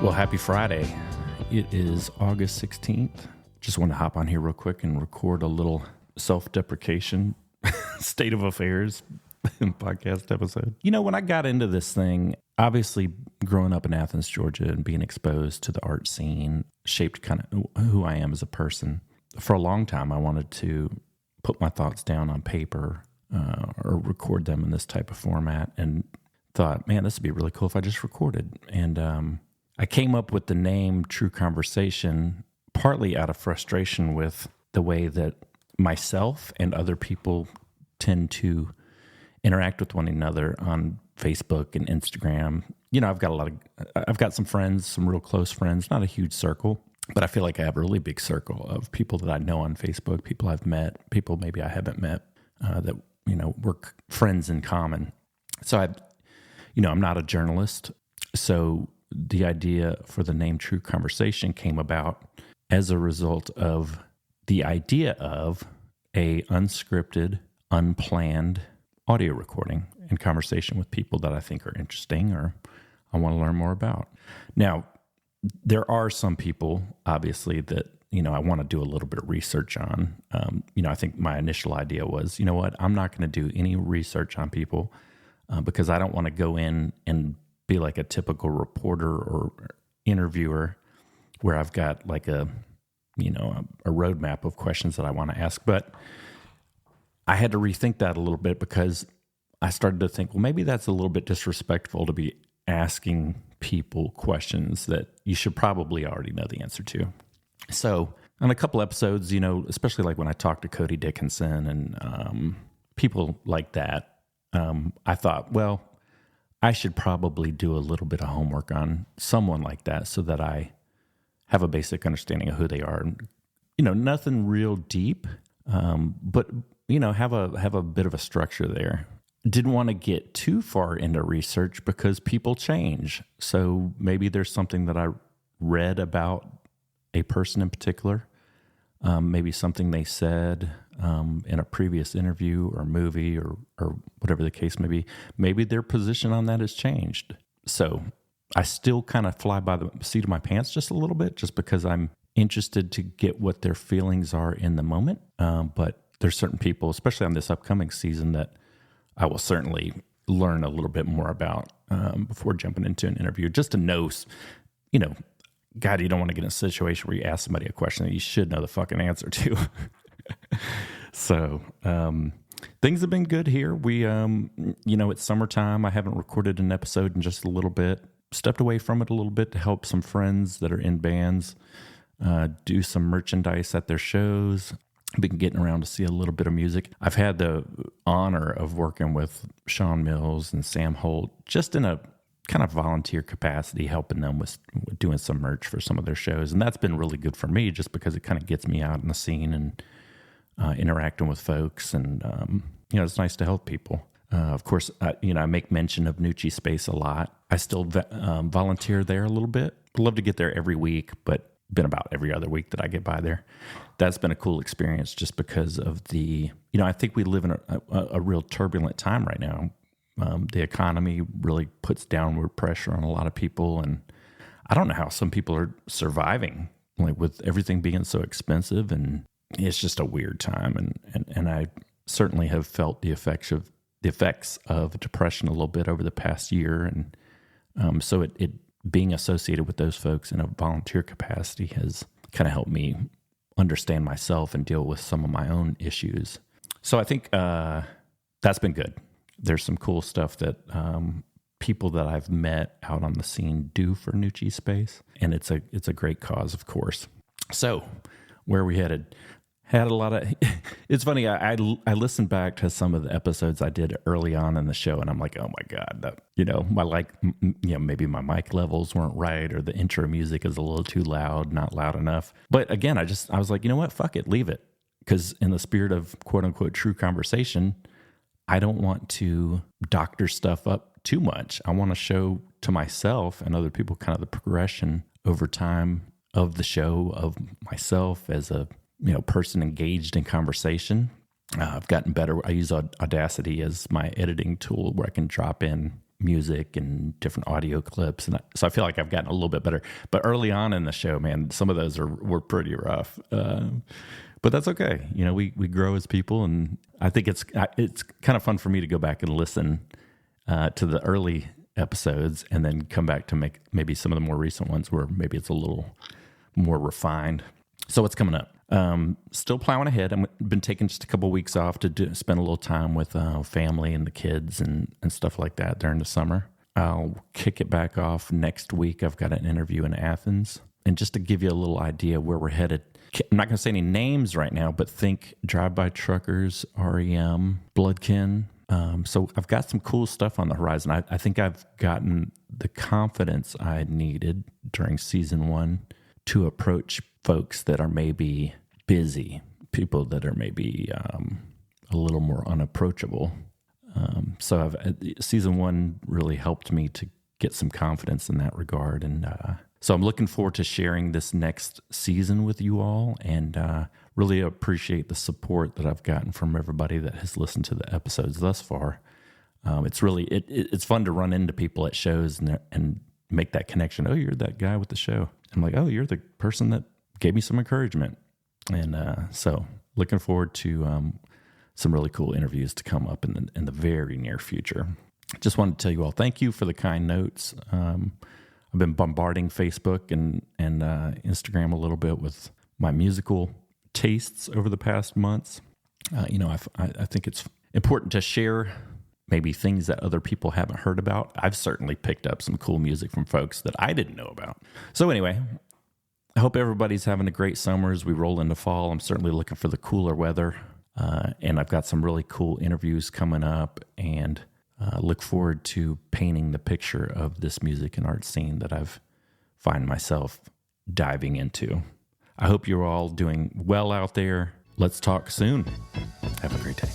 Well, happy Friday. It is August 16th. Just want to hop on here real quick and record a little self-deprecation state of affairs podcast episode. You know, when I got into this thing, obviously growing up in Athens, Georgia, and being exposed to the art scene shaped kind of who I am as a person. For a long time, I wanted to put my thoughts down on paper or record them in this type of format, and thought, man, this would be really cool if I just recorded. And I came up with the name True Conversation partly out of frustration with the way that myself and other people tend to interact with one another on Facebook and Instagram. You know, I've got some friends, some real close friends, not a huge circle, but I feel like I have a really big circle of people that I know on Facebook, people I've met, people maybe I haven't met, that, you know, we're friends in common. So I'm not a journalist. So the idea for the name True Conversation came about as a result of the idea of a unscripted, unplanned audio recording and conversation with people that I think are interesting or I want to learn more about. Now, there are some people, obviously, that, you know, I want to do a little bit of research on. I think my initial idea was, you know what, I'm not going to do any research on people because I don't want to go in and be like a typical reporter or interviewer where I've got like a roadmap of questions that I want to ask. But I had to rethink that a little bit because I started to think, well, maybe that's a little bit disrespectful to be asking people questions that you should probably already know the answer to. So on a couple episodes, you know, especially like when I talked to Cody Dickinson and people like that, I thought, well, I should probably do a little bit of homework on someone like that so that I have a basic understanding of who they are. You know, nothing real deep, but, you know, have a bit of a structure there. Didn't want to get too far into research because people change. So maybe there's something that I read about a person in particular, maybe something they said in a previous interview or movie or whatever the case may be. Maybe their position on that has changed. So I still kind of fly by the seat of my pants just a little bit, just because I'm interested to get what their feelings are in the moment. But there's certain people, especially on this upcoming season, that I will certainly learn a little bit more about before jumping into an interview, just to know, you know, God, you don't want to get in a situation where you ask somebody a question that you should know the fucking answer to. So things have been good here. We, it's summertime. I haven't recorded an episode in just a little bit. Stepped away from it a little bit to help some friends that are in bands do some merchandise at their shows. Been getting around to see a little bit of music. I've had the honor of working with Sean Mills and Sam Holt just in a kind of volunteer capacity, helping them with doing some merch for some of their shows. And that's been really good for me just because it kind of gets me out in the scene and interacting with folks. And, it's nice to help people. Of course, I make mention of Nucci Space a lot. I still volunteer there a little bit. I'd love to get there every week, but been about every other week that I get by there. That's been a cool experience just because of I think we live in a real turbulent time right now. The economy really puts downward pressure on a lot of people, and I don't know how some people are surviving, like with everything being so expensive, and it's just a weird time. And I certainly have felt the effects of depression a little bit over the past year, and so it being associated with those folks in a volunteer capacity has kind of helped me understand myself and deal with some of my own issues. So I think that's been good. There's some cool stuff that people that I've met out on the scene do for Nucci Space, and it's a great cause, of course. So where are we headed? Had a lot of. It's funny. I listened back to some of the episodes I did early on in the show, and I'm like, oh my god, that maybe my mic levels weren't right, or the intro music is a little too loud, not loud enough. But again, I was like, you know what, fuck it, leave it, because in the spirit of quote unquote true conversation, I don't want to doctor stuff up too much. I want to show to myself and other people kind of the progression over time of the show, of myself as a person engaged in conversation. I've gotten better. I use Audacity as my editing tool where I can drop in music and different audio clips. And so I feel like I've gotten a little bit better. But early on in the show, man, some of those were pretty rough. But that's okay. We grow as people. And I think it's kind of fun for me to go back and listen to the early episodes and then come back to make maybe some of the more recent ones where maybe it's a little more refined. So what's coming up? Still plowing ahead. I've been taking just a couple of weeks off to spend a little time with family and the kids and stuff like that during the summer. I'll kick it back off next week. I've got an interview in Athens. And just to give you a little idea where we're headed, I'm not going to say any names right now, but think Drive-By Truckers, REM, Bloodkin. So I've got some cool stuff on the horizon. I think I've gotten the confidence I needed during season 1 to approach folks that are maybe busy, people that are maybe a little more unapproachable. So season 1 really helped me to get some confidence in that regard. And so I'm looking forward to sharing this next season with you all, and really appreciate the support that I've gotten from everybody that has listened to the episodes thus far. It's really, it's fun to run into people at shows and make that connection. Oh, you're that guy with the show. I'm like, oh, you're the person that gave me some encouragement. And so looking forward to some really cool interviews to come up in the very near future. Just wanted to tell you all, thank you for the kind notes. I've been bombarding Facebook and Instagram a little bit with my musical tastes over the past months. I think it's important to share maybe things that other people haven't heard about. I've certainly picked up some cool music from folks that I didn't know about. So anyway, I hope everybody's having a great summer as we roll into fall. I'm certainly looking for the cooler weather, and I've got some really cool interviews coming up, and look forward to painting the picture of this music and art scene that I've find myself diving into. I hope you're all doing well out there. Let's talk soon. Have a great day.